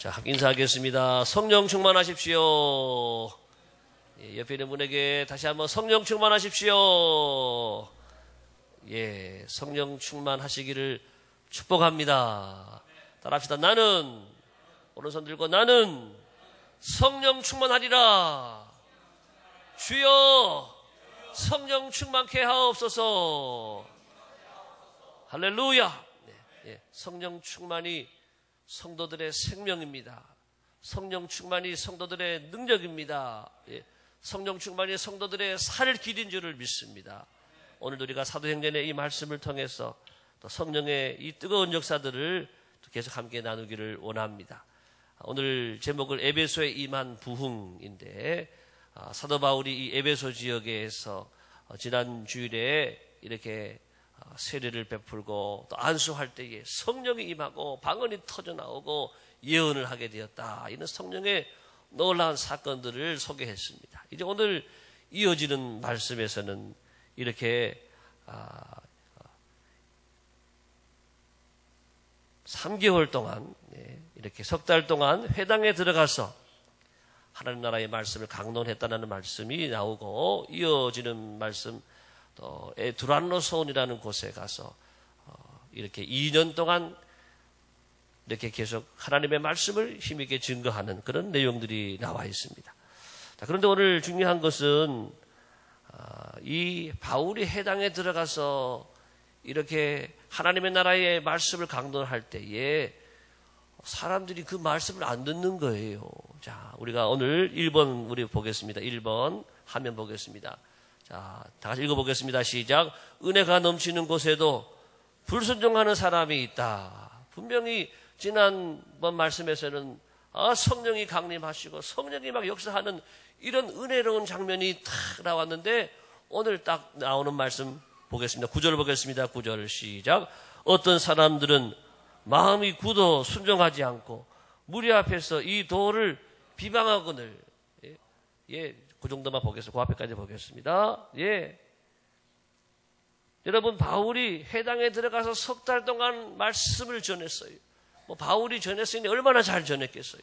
자, 인사하겠습니다. 성령 충만하십시오. 예, 옆에 있는 분에게 다시 한번 성령 충만하십시오. 예, 성령 충만하시기를 축복합니다. 따라합시다. 나는, 오른손 들고 나는 성령 충만하리라. 주여, 성령 충만케 하옵소서. 할렐루야. 예, 성령 충만이 성도들의 생명입니다. 성령 충만이 성도들의 능력입니다. 예, 성령 충만이 성도들의 살 길인 줄을 믿습니다. 오늘도 우리가 사도행전의 이 말씀을 통해서 또 성령의 이 뜨거운 역사들을 계속 함께 나누기를 원합니다. 오늘 제목을 에베소에 임한 부흥인데, 사도 바울이 이 에베소 지역에서 지난 주일에 이렇게 세례를 베풀고 또 안수할 때에 성령이 임하고 방언이 터져 나오고 예언을 하게 되었다. 이런 성령의 놀라운 사건들을 소개했습니다. 이제 오늘 이어지는 말씀에서는 이렇게 3개월 동안, 이렇게 석 달 동안 회당에 들어가서 하나님 나라의 말씀을 강론했다는 말씀이 나오고, 이어지는 말씀 또 두란노소온이라는 곳에 가서 이렇게 2년 동안 이렇게 계속 하나님의 말씀을 힘있게 증거하는 그런 내용들이 나와 있습니다. 자, 그런데 오늘 중요한 것은 이 바울이 회당에 들어가서 이렇게 하나님의 나라의 말씀을 강론할 때에 사람들이 그 말씀을 안 듣는 거예요. 자, 우리가 오늘 1번 우리 보겠습니다. 1번 화면 보겠습니다. 자, 다 같이 읽어보겠습니다. 시작. 은혜가 넘치는 곳에도 불순종하는 사람이 있다. 분명히 지난번 말씀에서는 성령이 강림하시고 성령이 막 역사하는 이런 은혜로운 장면이 탁 나왔는데, 오늘 딱 나오는 말씀 보겠습니다. 9절 보겠습니다. 9절 시작. 어떤 사람들은 마음이 굳어 순종하지 않고 무리 앞에서 이 도를 비방하거늘. 예, 그 정도만 보겠습니다. 그 앞에까지 보겠습니다. 예. 여러분, 바울이 회당에 들어가서 석 달 동안 말씀을 전했어요. 뭐 바울이 전했으니 얼마나 잘 전했겠어요.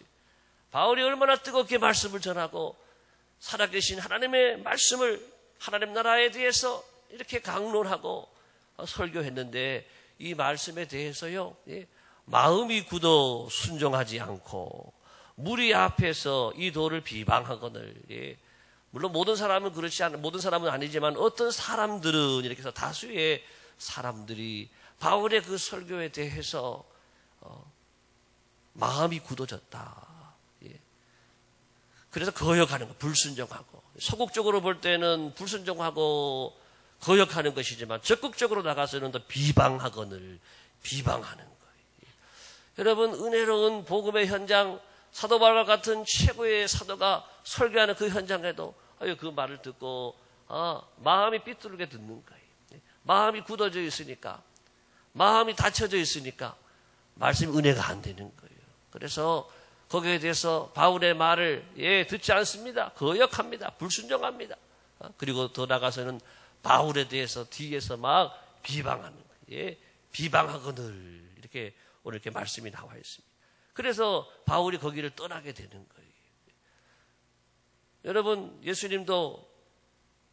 바울이 얼마나 뜨겁게 말씀을 전하고 살아계신 하나님의 말씀을, 하나님 나라에 대해서 이렇게 강론하고 설교했는데, 이 말씀에 대해서요, 마음이 굳어 순종하지 않고 무리 앞에서 이 도를 비방하거늘. 물론 모든 사람은 그렇지 않은, 모든 사람은 아니지만 어떤 사람들은, 이렇게 해서 다수의 사람들이 바울의 그 설교에 대해서 마음이 굳어졌다. 그래서 거역하는 거, 불순종하고, 소극적으로 볼 때는 불순종하고 거역하는 것이지만 적극적으로 나가서는 더 비방하거늘 비방하는 거예요. 여러분, 은혜로운 복음의 현장, 사도 바울과 같은 최고의 사도가 설교하는 그 현장에도 그 말을 듣고 마음이 삐뚤게 듣는 거예요. 마음이 굳어져 있으니까, 마음이 닫혀져 있으니까 말씀이 은혜가 안 되는 거예요. 그래서 거기에 대해서 바울의 말을 듣지 않습니다. 거역합니다. 불순종합니다. 그리고 더 나가서는 바울에 대해서 뒤에서 막 비방하는 거예요. 비방하거늘. 이렇게 오늘 이렇게 말씀이 나와 있습니다. 그래서 바울이 거기를 떠나게 되는 거예요. 여러분, 예수님도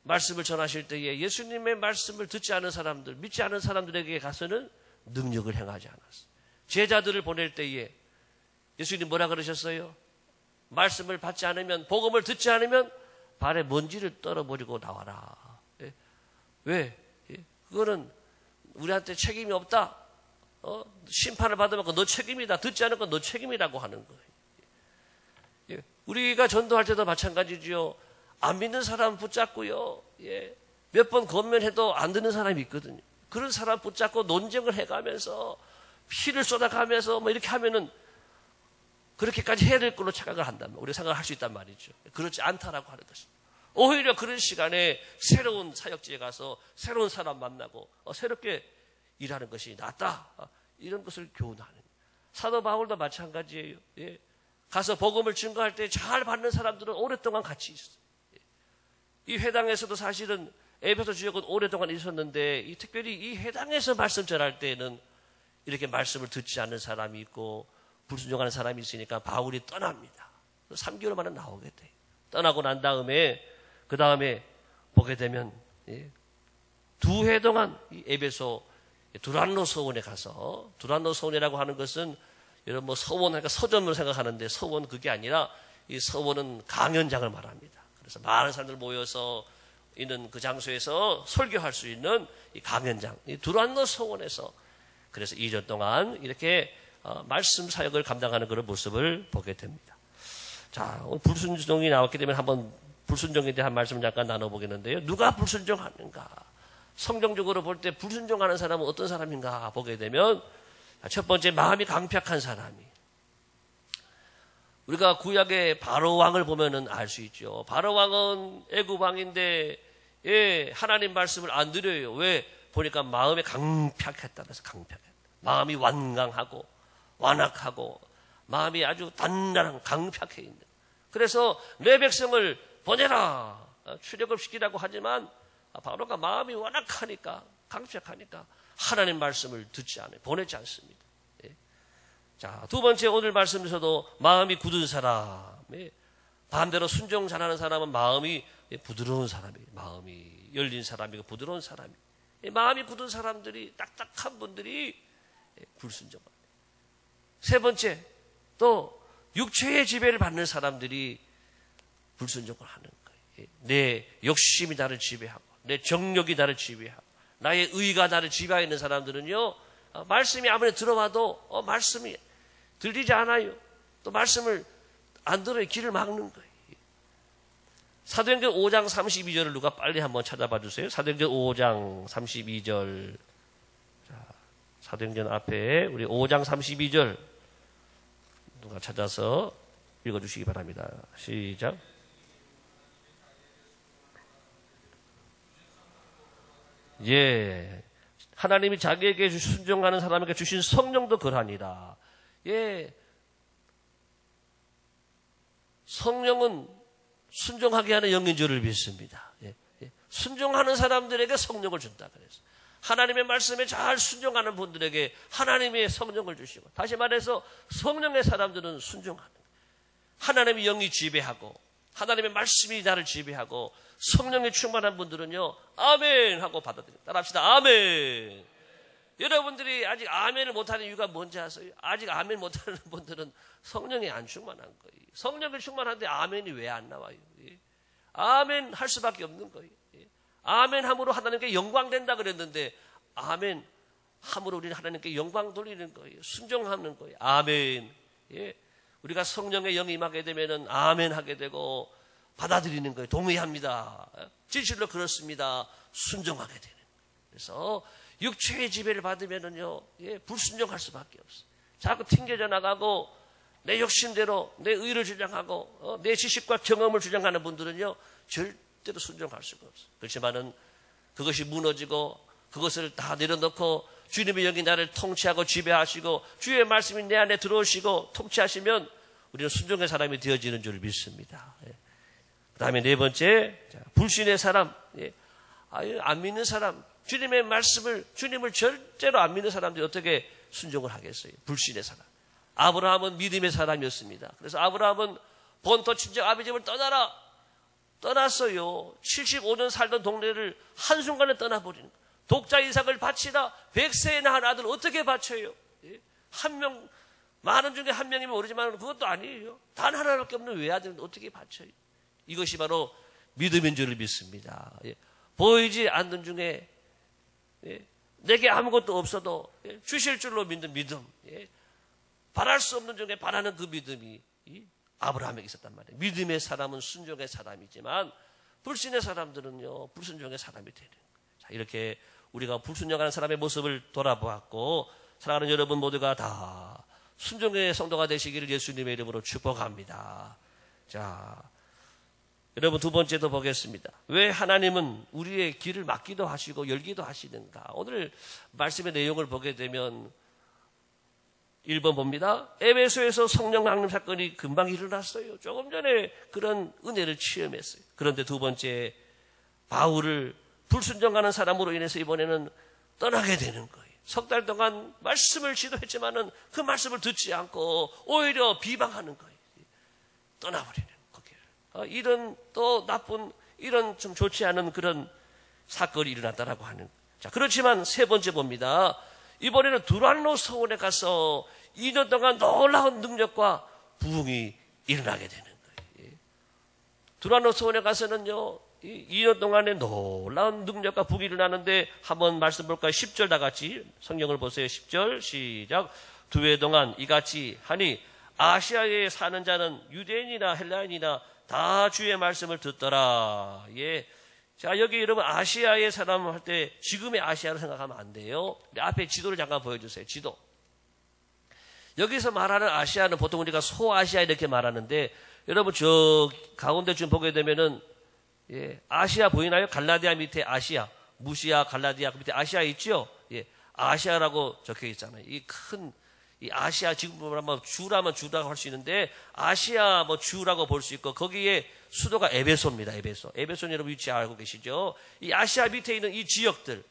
말씀을 전하실 때에 예수님의 말씀을 듣지 않은 사람들, 믿지 않은 사람들에게 가서는 능력을 행하지 않았어요. 제자들을 보낼 때에 예수님 뭐라 그러셨어요? 말씀을 받지 않으면, 복음을 듣지 않으면 발에 먼지를 떨어버리고 나와라. 왜? 그거는 우리한테 책임이 없다. 심판을 받으면 너 책임이다. 듣지 않은 건 너 책임이라고 하는 거예요. 우리가 전도할 때도 마찬가지지요. 안 믿는 사람 붙잡고요. 몇 번 권면해도 안 듣는 사람이 있거든요. 그런 사람 붙잡고 논쟁을 해가면서 피를 쏟아가면서 뭐 이렇게 하면은 그렇게까지 해야 될 걸로 착각을 한다면, 우리가 생각을 할 수 있단 말이죠. 그렇지 않다라고 하는 것입니다. 오히려 그런 시간에 새로운 사역지에 가서 새로운 사람 만나고 새롭게 일하는 것이 낫다. 이런 것을 교훈하는. 사도 바울도 마찬가지예요. 가서 복음을 증거할 때 잘 받는 사람들은 오랫동안 같이 있어요. 이 회당에서도 사실은 에베소 지역은 오랫동안 있었는데, 특별히 이 회당에서 말씀 전할 때에는 이렇게 말씀을 듣지 않는 사람이 있고 불순종하는 사람이 있으니까 바울이 떠납니다. 3개월 만에 나오게 돼요. 떠나고 난 다음에 그 다음에 보게 되면 2해 동안 이 에베소 두란노 서원에 가서, 두란노 서원이라고 하는 것은 여러분 뭐 서원 하니까 서점으로 생각하는데 서원 그게 아니라 이 서원은 강연장을 말합니다. 그래서 많은 사람들 모여서 있는 그 장소에서 설교할 수 있는 이 강연장, 이 두란노 서원에서 그래서 2년 동안 이렇게 말씀 사역을 감당하는 그런 모습을 보게 됩니다. 자, 불순종이 나왔기 때문에 한번 불순종에 대한 말씀을 잠깐 나눠보겠는데요. 누가 불순종하는가? 성경적으로 볼 때 불순종하는 사람은 어떤 사람인가 보게 되면 첫 번째, 마음이 강팍한 사람이. 우리가 구약의 바로 왕을 보면은 알 수 있죠. 바로 왕은 애굽 왕인데 하나님 말씀을 안 들어요. 왜? 보니까 마음에 강팍했다. 그래서 강팍했다. 마음이 완강하고 완악하고 마음이 아주 단단한 강팍해 있는. 그래서 내 백성을 보내라. 출애굽 시키라고 하지만 바로가 마음이 완악하니까 강팍하니까 하나님 말씀을 듣지 않아요. 보내지 않습니다. 자, 두 번째 오늘 말씀에서도 마음이 굳은 사람. 반대로 순종 잘하는 사람은 마음이 부드러운 사람이에요. 마음이 열린 사람이고 부드러운 사람이. 마음이 굳은 사람들이 딱딱한 분들이 불순종합니다. 세 번째, 또 육체의 지배를 받는 사람들이 불순종을 하는 거예요. 내 욕심이 나를 지배하고 내 정욕이 나를 지배하고 나의 의가 나를 지배하고 있는 사람들은요, 말씀이 아무리 들어와도 말씀이 들리지 않아요. 또 말씀을 안 들어요. 길을 막는 거예요. 사도행전 5장 32절을 누가 빨리 한번 찾아봐 주세요. 사도행전 5장 32절. 자, 사도행전 앞에 우리 5장 32절 누가 찾아서 읽어주시기 바랍니다. 시작. 예, 하나님이 자기에게 순종하는 사람에게 주신 성령도 그러하니라. 예, 성령은 순종하게 하는 영인 줄을 믿습니다. 예, 예. 순종하는 사람들에게 성령을 준다 그래서 하나님의 말씀에 잘 순종하는 분들에게 하나님의 성령을 주시고, 다시 말해서 성령의 사람들은 순종하는 거예요. 하나님의 영이 지배하고 하나님의 말씀이 나를 지배하고 성령에 충만한 분들은요, 아멘 하고 받아들입니다. 따라합시다. 아멘. 여러분들이 아직 아멘을 못하는 이유가 뭔지 아세요? 아직 아멘 못하는 분들은 성령에 안 충만한 거예요. 성령에 충만한데 아멘이 왜 안 나와요? 아멘 할 수밖에 없는 거예요. 아멘 함으로 하나님께 영광 된다 그랬는데 아멘 함으로 우리는 하나님께 영광 돌리는 거예요. 순종하는 거예요. 아멘. 예. 우리가 성령의 영이 임하게 되면은 아멘 하게 되고 받아들이는 거예요. 동의합니다. 진실로 그렇습니다. 순종하게 되는 거예요. 그래서 육체의 지배를 받으면은요, 예, 불순종할 수밖에 없어요. 자꾸 튕겨져 나가고 내 욕심대로 내 의를 주장하고 내 지식과 경험을 주장하는 분들은요, 절대로 순종할 수가 없어요. 그렇지만은 그것이 무너지고 그것을 다 내려놓고 주님의 영이 나를 통치하고 지배하시고 주의 말씀이 내 안에 들어오시고 통치하시면 우리는 순종의 사람이 되어지는 줄 믿습니다. 예. 그 다음에 네 번째, 불신의 사람. 예. 안 믿는 사람, 주님의 말씀을, 주님을 절대로 안 믿는 사람들이 어떻게 순종을 하겠어요? 불신의 사람. 아브라함은 믿음의 사람이었습니다. 그래서 아브라함은 본토 친정 아비 집을 떠났어요. 75년 살던 동네를 한순간에 떠나버리는 거예요. 독자 이삭을 바치다 100세에 낳은 아들 어떻게 바쳐요? 예? 한 명, 많은 중에 한 명이면 모르지만 그것도 아니에요. 단 하나밖에 없는 외아들은 어떻게 바쳐요? 이것이 바로 믿음인 줄을 믿습니다. 예. 보이지 않는 중에, 예, 내게 아무것도 없어도, 예, 주실 줄로 믿는 믿음, 예, 바랄 수 없는 중에 바라는 그 믿음이 아브라함에게 있었단 말이에요. 믿음의 사람은 순종의 사람이지만 불신의 사람들은요, 불순종의 사람이 되는 거예요. 자, 이렇게 우리가 불순종하는 사람의 모습을 돌아보았고, 사랑하는 여러분 모두가 다 순종의 성도가 되시기를 예수님의 이름으로 축복합니다. 자, 여러분 두 번째도 보겠습니다. 왜 하나님은 우리의 길을 막기도 하시고 열기도 하시는가? 오늘 말씀의 내용을 보게 되면 1번 봅니다. 에베소에서 성령 낭림 사건이 금방 일어났어요. 조금 전에 그런 은혜를 체험했어요. 그런데 두 번째, 바울을 불순종하는 사람으로 인해서 이번에는 떠나게 되는 거예요. 석 달 동안 말씀을 지도했지만은 그 말씀을 듣지 않고 오히려 비방하는 거예요. 떠나버리는 거기를. 이런 또 나쁜, 이런 좀 좋지 않은 그런 사건이 일어났다라고 하는. 자, 그렇지만 세 번째 봅니다. 이번에는 두란노 서원에 가서 2년 동안 놀라운 능력과 부흥이 일어나게 되는 거예요. 두란노 서원에 가서는요, 2년 동안에 놀라운 능력과 부흥이 일어나는데 한번 말씀 볼까요? 10절 다 같이 성경을 보세요. 10절 시작. 2해 동안 이같이 하니 아시아에 사는 자는 유대인이나 헬라인이나 다 주의 말씀을 듣더라. 예. 자, 여기 여러분 아시아의 사람 할 때 지금의 아시아로 생각하면 안 돼요. 앞에 지도를 잠깐 보여주세요. 지도. 여기서 말하는 아시아는 보통 우리가 소아시아 이렇게 말하는데 여러분 저 가운데 좀 보게 되면은 예, 아시아 보이나요? 갈라디아 밑에 아시아, 무시아, 갈라디아 그 밑에 아시아 있죠? 예, 아시아라고 적혀 있잖아요. 이 아시아 지금 보면 주라면 주라고 할 수 있는데 아시아 뭐 주라고 볼 수 있고 거기에 수도가 에베소입니다. 에베소. 에베소 여러분 위치 알고 계시죠? 이 아시아 밑에 있는 이 지역들,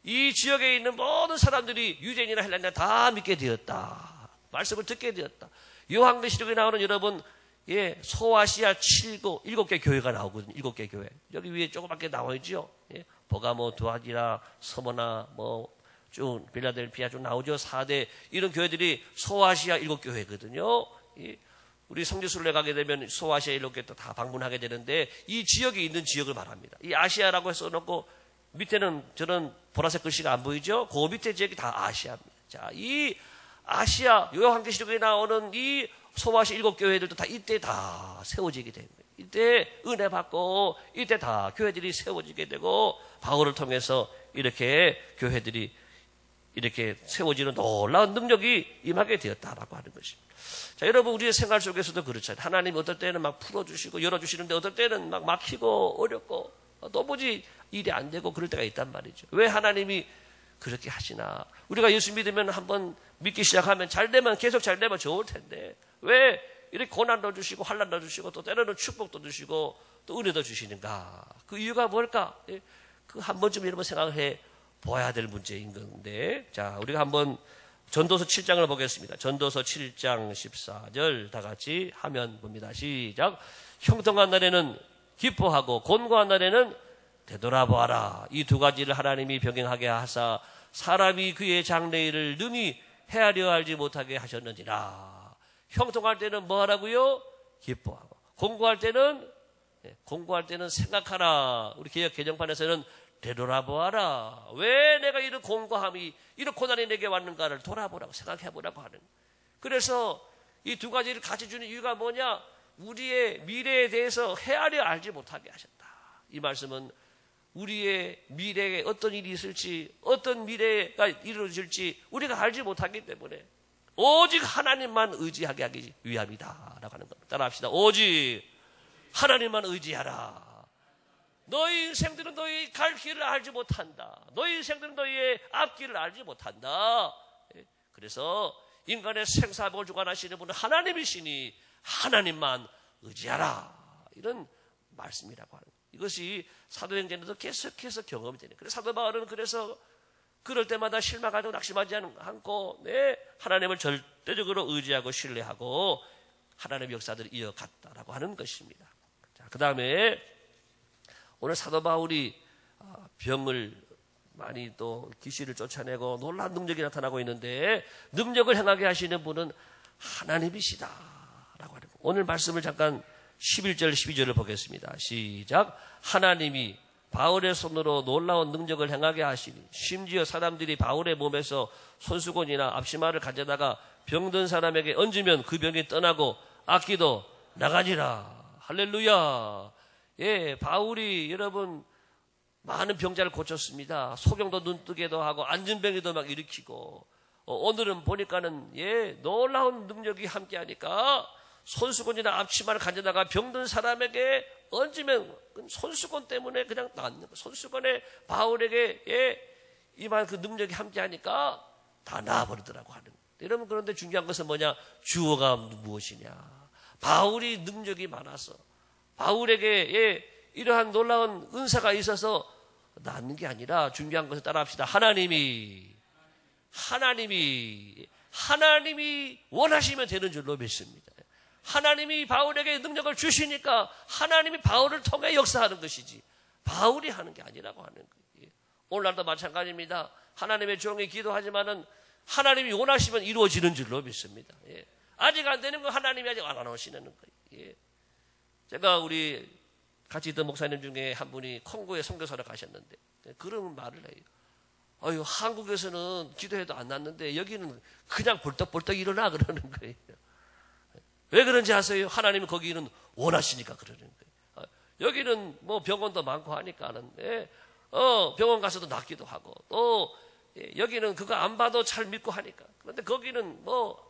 이 지역에 있는 모든 사람들이 유대인이나 헬라인이나 다 믿게 되었다. 말씀을 듣게 되었다. 요한계시록에 나오는 여러분 예, 소아시아 7개 교회가 나오거든요. 7개 교회. 여기 위에 조그맣게 나와 있죠. 예, 버가모, 두아디라, 서머나, 쭉 빌라델피아 쭉 나오죠. 4대 이런 교회들이 소아시아 7교회거든요. 우리 성지순례 가게 되면 소아시아 7개 또 다 방문하게 되는데 이 지역에 있는 지역을 말합니다. 이 아시아라고 써놓고 밑에는 저는 보라색 글씨가 안 보이죠. 그 밑에 지역이 다 아시아입니다. 자, 이 아시아 요한계시록에 나오는 이 소아시아 7교회들도 다 이때 다 세워지게 된 거예요. 이때 은혜 받고 이때 다 교회들이 세워지게 되고 바울을 통해서 이렇게 교회들이 이렇게 세워지는 놀라운 능력이 임하게 되었다라고 하는 것입니다. 자, 여러분 우리의 생활 속에서도 그렇잖아요. 하나님이 어떨 때는 막 풀어주시고 열어주시는데 어떨 때는 막 막히고 어렵고 도무지 일이 안 되고 그럴 때가 있단 말이죠. 왜 하나님이 그렇게 하시나? 우리가 예수 믿으면 한번 믿기 시작하면 잘 되면 계속 잘 되면 좋을 텐데 왜 이렇게 고난도 주시고 환난도 주시고 또 때로는 축복도 주시고 또 은혜도 주시는가? 그 이유가 뭘까? 그 한 번쯤 여러분 생각해 보아야 될 문제인 건데, 자, 우리가 한번 전도서 7장을 보겠습니다. 전도서 7장 14절 다 같이 하면 봅니다. 시작. 형통한 날에는 기뻐하고 곤고한 날에는 되돌아보아라. 이 두 가지를 하나님이 병행하게 하사 사람이 그의 장래일을 능히 헤아려 알지 못하게 하셨느니라. 형통할 때는 뭐 하라고요? 기뻐하고. 공고할 때는 생각하라. 우리 개역 개정판에서는 되돌아보아라. 왜 내가 이런 공고함이, 이런 고난이 내게 왔는가를 돌아보라고, 생각해보라고 하는. 그래서 이 두 가지를 같이 주는 이유가 뭐냐? 우리의 미래에 대해서 헤아려 알지 못하게 하셨다. 이 말씀은 우리의 미래에 어떤 일이 있을지, 어떤 미래가 이루어질지 우리가 알지 못하기 때문에 오직 하나님만 의지하게 하기 위함이다 라고 하는 겁니다. 따라합시다. 오직 하나님만 의지하라. 너희 인생들은 너희 갈 길을 알지 못한다. 너희 인생들은 너희의 앞길을 알지 못한다. 그래서 인간의 생사복을 주관하시는 분은 하나님이시니 하나님만 의지하라. 이런 말씀이라고 하는 거예요. 이것이 사도행전에도 계속해서 경험이 되는 거예요. 그래서 사도 바울은 그래서 그럴 때마다 실망하고 낙심하지 않고 하나님을 절대적으로 의지하고 신뢰하고 하나님의 역사들을 이어갔다라고 하는 것입니다. 자, 그 다음에 오늘 사도 바울이 병을 많이 또 귀신을 쫓아내고 놀라운 능력이 나타나고 있는데 능력을 행하게 하시는 분은 하나님이시다라고 하는 거예요. 오늘 말씀을 잠깐 11절 12절을 보겠습니다. 시작. 하나님이 바울의 손으로 놀라운 능력을 행하게 하시니 심지어 사람들이 바울의 몸에서 손수건이나 앞치마를 가져다가 병든 사람에게 얹으면 그 병이 떠나고 악기도 나가니라. 할렐루야. 예, 바울이 여러분 많은 병자를 고쳤습니다. 소경도 눈뜨게도 하고 안진병에도 막 일으키고 오늘은 보니까는 놀라운 능력이 함께하니까 손수건이나 앞치마를 가져다가 병든 사람에게 얹으면 손수건 때문에 그냥 낫는 거예요. 손수건에 바울에게 이만 그 능력이 함께하니까 다 나아버리더라고 하는 거예요. 여러분 그런데 중요한 것은 뭐냐? 주어가 무엇이냐? 바울이 능력이 많아서 바울에게 이러한 놀라운 은사가 있어서 낫는 게 아니라 중요한 것을 따라합시다. 하나님이 하나님이 원하시면 되는 줄로 믿습니다. 하나님이 바울에게 능력을 주시니까 하나님이 바울을 통해 역사하는 것이지 바울이 하는 게 아니라고 하는 거예요. 오늘날도 마찬가지입니다. 하나님의 종이 기도하지만은 하나님이 원하시면 이루어지는 줄로 믿습니다. 예. 아직 안 되는 거 하나님이 아직 안 하시는 거예요. 예. 제가 우리 같이 있던 목사님 중에 한 분이 콩고에 선교사를 가셨는데 그런 말을 해요. 아유, 한국에서는 기도해도 안 났는데 여기는 그냥 벌떡벌떡 일어나 그러는 거예요. 왜 그런지 아세요? 하나님은 거기는 원하시니까 그러는 거예요. 여기는 뭐 병원도 많고 하니까는 병원 가서도 낫기도 하고 또 여기는 그거 안 봐도 잘 믿고 하니까. 그런데 거기는 뭐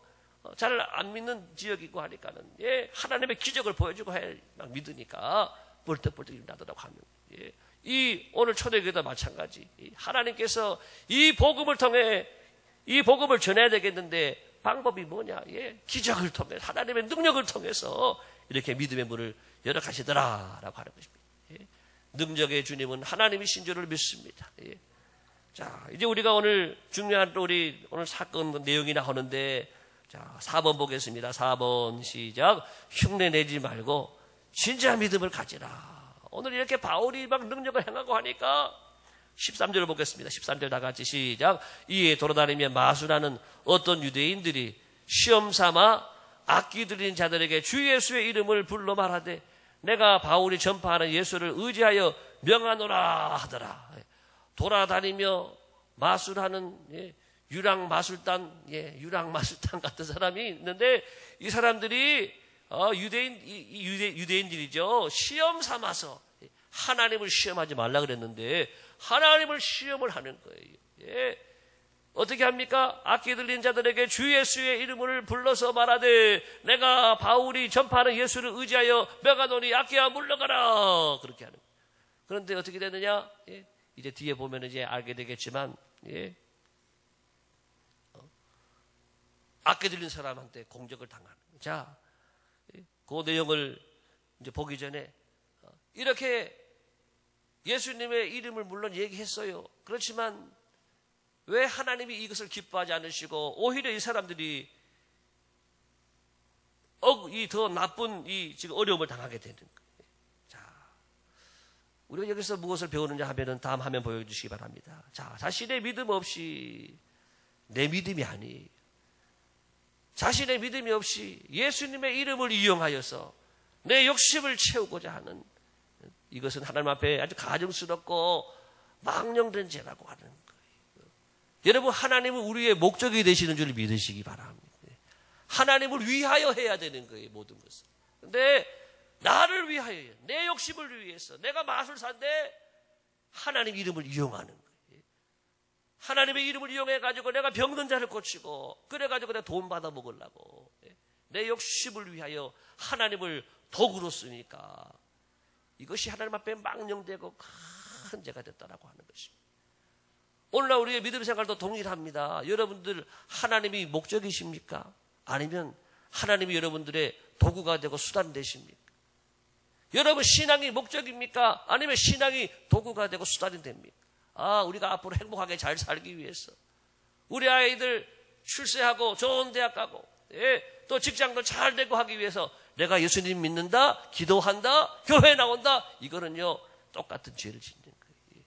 잘 안 믿는 지역이고 하니까는 하나님의 기적을 보여주고 막 믿으니까 벌떡벌떡 일어나더라고 하는 거예요. 이 오늘 초대교회도 마찬가지. 하나님께서 이 복음을 통해 이 복음을 전해야 되겠는데 방법이 뭐냐? 기적을 통해 하나님의 능력을 통해서 이렇게 믿음의 문을 열어 가시더라라고 하는 것입니다. 능력의 주님은 하나님이신 줄을 믿습니다. 자, 이제 우리가 오늘 중요한 우리 오늘 사건 내용이 나오는데 자, 4번 보겠습니다. 4번 시작. 흉내 내지 말고 진짜 믿음을 가지라. 오늘 이렇게 바울이 막 능력을 행하고 하니까 13절을 보겠습니다. 13절 다 같이 시작. 이에 돌아다니며 마술하는 어떤 유대인들이 시험 삼아 악기 들린 자들에게 주 예수의 이름을 불러 말하되 내가 바울이 전파하는 예수를 의지하여 명하노라 하더라. 돌아다니며 마술하는 유랑마술단 같은 사람이 있는데 이 사람들이 유대인들이죠. 시험 삼아서 하나님을 시험하지 말라 그랬는데 하나님을 시험을 하는 거예요. 어떻게 합니까? 악기 들린 자들에게 주 예수의 이름을 불러서 말하되 내가 바울이 전파하는 예수를 의지하여 명하노니 악기야 물러가라. 그렇게 하는 거예요. 그런데 어떻게 되느냐? 이제 뒤에 보면 이제 알게 되겠지만 악기 들린 사람한테 공격을 당하는 거예요. 자, 그 내용을 이제 보기 전에 이렇게 예수님의 이름을 물론 얘기했어요. 그렇지만 왜 하나님이 이것을 기뻐하지 않으시고 오히려 이 사람들이 이 더 나쁜 이 지금 어려움을 당하게 되는 거예요. 자, 우리가 여기서 무엇을 배우느냐 하면은 다음 화면 보여주시기 바랍니다. 자, 자신의 믿음 없이 내 믿음이 아니에요. 자신의 믿음이 없이 예수님의 이름을 이용하여서 내 욕심을 채우고자 하는 이것은 하나님 앞에 아주 가증스럽고 망령된 죄라고 하는 거예요. 여러분, 하나님은 우리의 목적이 되시는 줄 믿으시기 바랍니다. 하나님을 위하여 해야 되는 거예요, 모든 것을. 근데 나를 위하여, 내 욕심을 위해서 내가 마술사인데 하나님 이름을 이용하는 거예요. 하나님의 이름을 이용해가지고 내가 병든 자를 고치고 그래가지고 내가 돈 받아 먹으려고 내 욕심을 위하여 하나님을 도구로 쓰니까 이것이 하나님 앞에 망령되고 큰 죄가 됐다라고 하는 것입니다. 오늘날 우리의 믿음 생활도 동일합니다. 여러분들 하나님이 목적이십니까? 아니면 하나님이 여러분들의 도구가 되고 수단 되십니까? 여러분 신앙이 목적입니까? 아니면 신앙이 도구가 되고 수단이 됩니까? 우리가 앞으로 행복하게 잘 살기 위해서 우리 아이들 출세하고 좋은 대학 가고 또 직장도 잘 되고 하기 위해서 내가 예수님 믿는다, 기도한다, 교회 나온다, 이거는요 똑같은 죄를 짓는 거예요.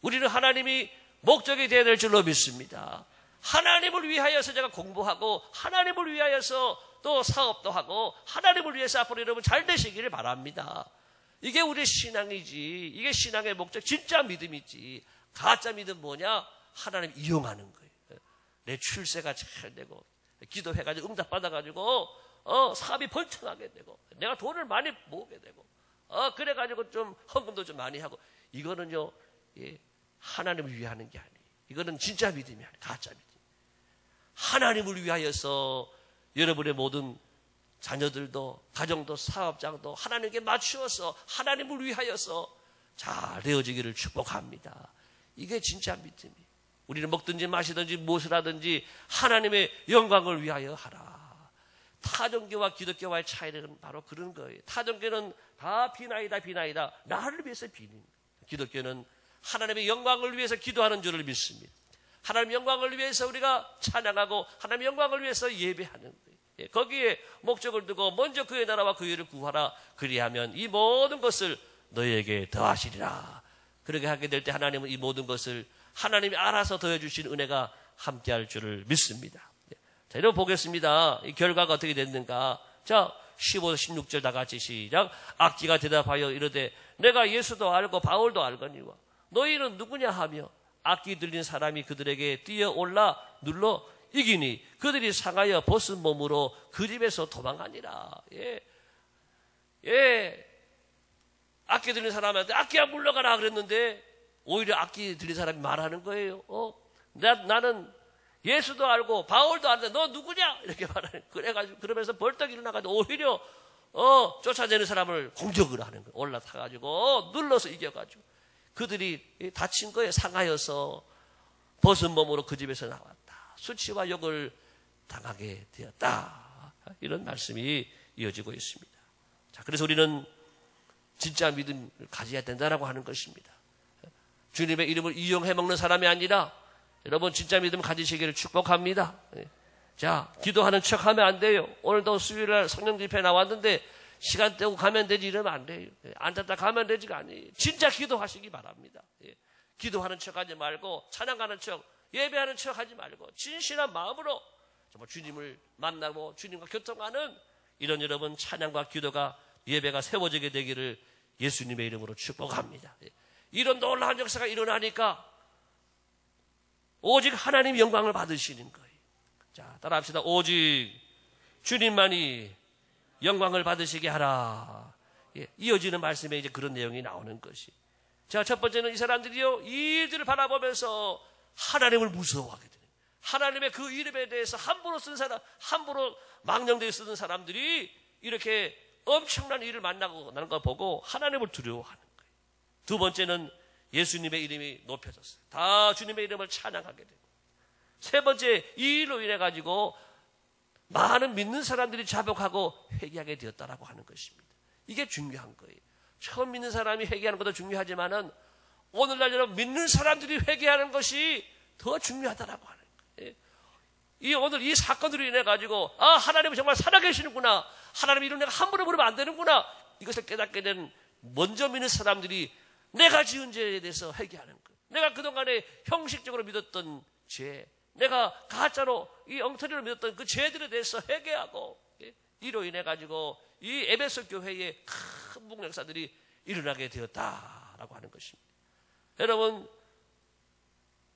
우리는 하나님이 목적이 되어야 될 줄로 믿습니다. 하나님을 위하여서 제가 공부하고 하나님을 위하여서 또 사업도 하고 하나님을 위해서 앞으로 여러분 잘 되시기를 바랍니다. 이게 우리의 신앙이지, 이게 신앙의 목적, 진짜 믿음이지. 가짜 믿음 뭐냐? 하나님 이용하는 거예요. 내 출세가 잘 되고 기도해가지고 응답받아가지고 사업이 번창하게 되고 내가 돈을 많이 모으게 되고 그래가지고 좀 헌금도 좀 많이 하고 이거는요 하나님을 위하는 게 아니에요. 이거는 진짜 믿음이 아니에요. 가짜 믿음. 하나님을 위하여서 여러분의 모든 자녀들도 가정도 사업장도 하나님께 맞추어서 하나님을 위하여서 잘 되어지기를 축복합니다. 이게 진짜 믿음이에요. 우리는 먹든지 마시든지 무엇을 하든지 하나님의 영광을 위하여 하라. 타종교와 기독교와의 차이는 바로 그런 거예요. 타종교는 다 비나이다. 나를 위해서 비는 거예요. 기독교는 하나님의 영광을 위해서 기도하는 줄을 믿습니다. 하나님 영광을 위해서 우리가 찬양하고 하나님 영광을 위해서 예배하는 거예요. 예, 거기에 목적을 두고 먼저 그의 나라와 그의 일을 구하라. 그리하면 이 모든 것을 너희에게 더하시리라. 그렇게 하게 될 때 하나님은 이 모든 것을 하나님이 알아서 더해주신 은혜가 함께할 줄을 믿습니다. 자, 여러분 보겠습니다. 이 결과가 어떻게 됐는가. 자, 15, 16절 다 같이 시작. 악기가 대답하여 이르되 내가 예수도 알고 바울도 알거니와 너희는 누구냐 하며 악기 들린 사람이 그들에게 뛰어올라 눌러 이기니 그들이 상하여 벗은 몸으로 그 집에서 도망하니라. 악기 들린 사람한테 악기야 물러가라 그랬는데 오히려 악기 들린 사람이 말하는 거예요. 나는 예수도 알고 바울도 아는데 너 누구냐? 이렇게 말하는. 그래가지고 그러면서 벌떡 일어나가지고 오히려 쫓아내는 사람을 공격을 하는 거예요. 올라타가지고 눌러서 이겨가지고 그들이 다친 거에 상하여서 벗은 몸으로 그 집에서 나왔다. 수치와 욕을 당하게 되었다. 이런 말씀이 이어지고 있습니다. 자, 그래서 우리는 진짜 믿음을 가져야 된다라고 하는 것입니다. 주님의 이름을 이용해 먹는 사람이 아니라 여러분 진짜 믿음 가지시기를 축복합니다. 자, 기도하는 척하면 안 돼요. 오늘도 수요일날 성령 집회 나왔는데 시간 떼고 가면 되지 이러면 안 돼요. 앉았다 가면 되지가 아니에요. 진짜 기도하시기 바랍니다. 기도하는 척하지 말고 찬양하는 척, 예배하는 척하지 말고 진실한 마음으로 정말 주님을 만나고 주님과 교통하는 이런 여러분 찬양과 기도가 예배가 세워지게 되기를 예수님의 이름으로 축복합니다. 이런 놀라운 역사가 일어나니까 오직 하나님 영광을 받으시는 거예요. 자, 따라합시다. 오직 주님만이 영광을 받으시게 하라. 이어지는 말씀에 이제 그런 내용이 나오는 것이. 자, 첫 번째는 이 사람들이요, 이 일들을 바라보면서 하나님을 무서워하게 돼요. 하나님의 그 이름에 대해서 함부로 쓴 사람, 함부로 망령되게 쓰는 사람들이 이렇게 엄청난 일을 만나고 나는 걸 보고 하나님을 두려워하는 거예요. 두 번째는 예수님의 이름이 높여졌어요. 다 주님의 이름을 찬양하게 되고. 세 번째, 이 일로 인해 가지고 많은 믿는 사람들이 자복하고 회개하게 되었다라고 하는 것입니다. 이게 중요한 거예요. 처음 믿는 사람이 회개하는 것도 중요하지만은 오늘날 여러분 믿는 사람들이 회개하는 것이 더 중요하다라고 하는 거예요. 오늘 이 사건으로 인해 가지고 하나님은 정말 살아계시는구나. 하나님 이름 내가 함부로 부르면 안 되는구나. 이것을 깨닫게 된 먼저 믿는 사람들이 내가 지은 죄에 대해서 회개하는 거예요. 내가 그동안에 형식적으로 믿었던 죄, 내가 가짜로 이 엉터리로 믿었던 그 죄들에 대해서 회개하고 이로 인해 가지고 이 에베소 교회에 큰 복역사들이 일어나게 되었다라고 하는 것입니다. 여러분,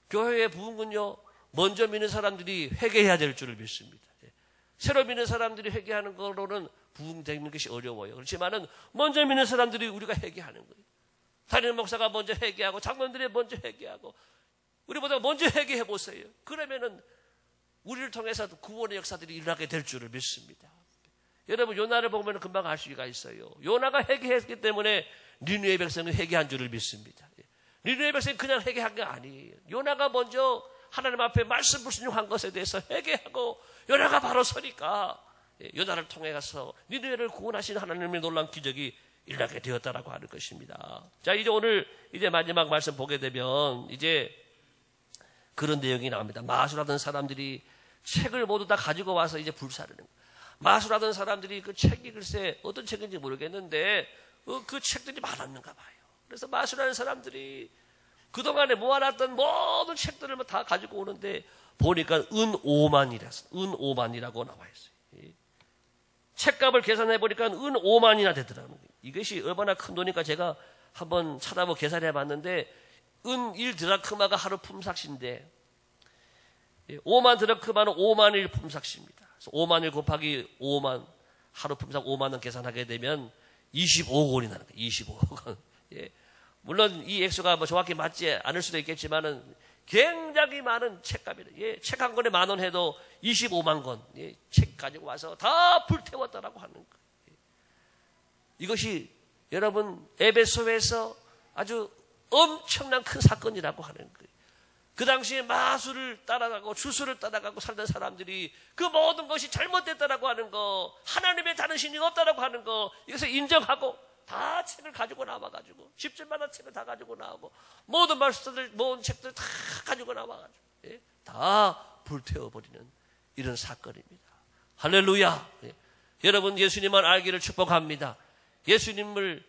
교회의 부흥은요, 먼저 믿는 사람들이 회개해야 될 줄을 믿습니다. 새로 믿는 사람들이 회개하는 거로는 부흥되는 것이 어려워요. 그렇지만은 먼저 믿는 사람들이 우리가 회개하는 거예요. 담임 목사가 먼저 회개하고 장로들이 먼저 회개하고 우리보다 먼저 회개해 보세요. 그러면은 우리를 통해서 구원의 역사들이 일어나게 될 줄을 믿습니다. 여러분, 요나를 보면 금방 알 수가 있어요. 요나가 회개했기 때문에 니느웨 백성이 회개한 줄을 믿습니다. 니느웨 백성이 그냥 회개한 게 아니에요. 요나가 먼저 하나님 앞에 말씀 불순종한 것에 대해서 회개하고 요나가 바로 서니까 요나를 통해 가서 니느웨를 구원하신 하나님의 놀라운 기적이 일어나게 되었다라고 하는 것입니다. 자, 이제 오늘 이제 마지막 말씀 보게 되면 이제 그런 내용이 나옵니다. 마술하던 사람들이 책을 모두 다 가지고 와서 이제 불사르는 거예요. 마술하던 사람들이 그 책이 글쎄 어떤 책인지 모르겠는데 그 책들이 많았는가 봐요. 그래서 마술하는 사람들이 그동안에 모아놨던 모든 책들을 다 가지고 오는데 보니까 은 5만이라고 나와 있어요. 책값을 계산해 보니까 은 5만이나 되더라고요. 이것이 얼마나 큰 돈이니까 제가 한번 찾아보고 계산해 봤는데 은 1드라크마가 하루 품삯인데 5만 드라크마는 5만 일 품삯입니다. 그래서 5만 일 곱하기 5만 하루 품삯 5만 원 계산하게 되면 25억 원이 나는 거예요. 25억 원. 물론 이 액수가 뭐 정확히 맞지 않을 수도 있겠지만은 굉장히 많은 책값이에요. 책 한 권에 10,000원 해도 25만 권. 책 가지고 와서 다 불태웠다라고 하는 거예요. 이것이 여러분 에베소에서 아주 엄청난 큰 사건이라고 하는 거예요. 그 당시에 마술을 따라가고 주술을 따라가고 살던 사람들이 그 모든 것이 잘못됐다라고 하는 거, 하나님의 다른 신이 없다라고 하는 거, 이것을 인정하고 다 책을 가지고 나와가지고 집집마다 책을 다 가지고 나오고 모든 말씀들 모든 책들 다 가지고 나와가지고 다 불태워버리는 이런 사건입니다. 할렐루야. 여러분 예수님만 알기를 축복합니다. 예수님을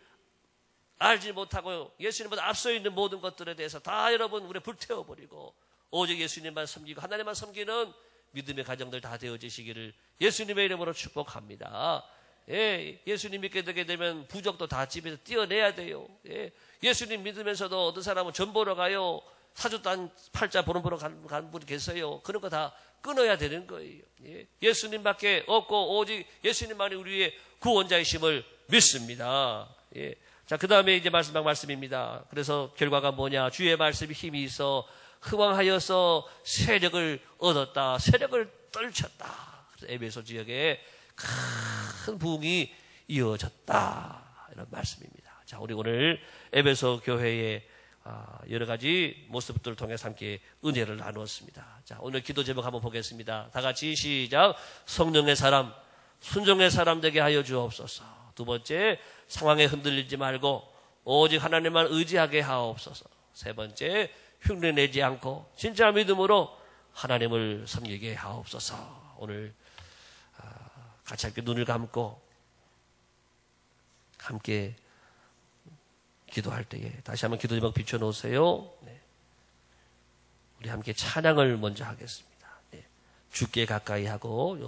알지 못하고 예수님보다 앞서 있는 모든 것들에 대해서 다 여러분 우리 불태워버리고 오직 예수님만 섬기고 하나님만 섬기는 믿음의 가정들 다 되어지시기를 예수님의 이름으로 축복합니다. 예수님 믿게 되게 되면 부적도 다 집에서 떼어내야 돼요. 예수님 믿으면서도 어떤 사람은 전 보러 가요. 사주도 한 팔자 보름 보러 간 분이 계세요. 그런 거 다 끊어야 되는 거예요. 예수님밖에 없고 오직 예수님만이 우리의 구원자이심을 믿습니다. 자, 그 다음에 이제 말씀입니다. 그래서 결과가 뭐냐? 주의 말씀이 힘이 있어 흥왕하여서 세력을 얻었다. 세력을 떨쳤다. 그래서 에베소 지역에 큰 부흥이 이어졌다. 이런 말씀입니다. 자, 우리 오늘 에베소 교회의 여러 가지 모습들을 통해서 함께 은혜를 나누었습니다. 자, 오늘 기도 제목 한번 보겠습니다. 다 같이 시작. 성령의 사람, 순종의 사람 되게 하여 주옵소서. 두 번째, 상황에 흔들리지 말고 오직 하나님만 의지하게 하옵소서. 세 번째, 흉내내지 않고 진짜 믿음으로 하나님을 섬기게 하옵소서. 오늘 같이 함께 눈을 감고 함께 기도할 때에 다시 한번 기도 제목 비춰놓으세요. 우리 함께 찬양을 먼저 하겠습니다. 주께 가까이 하고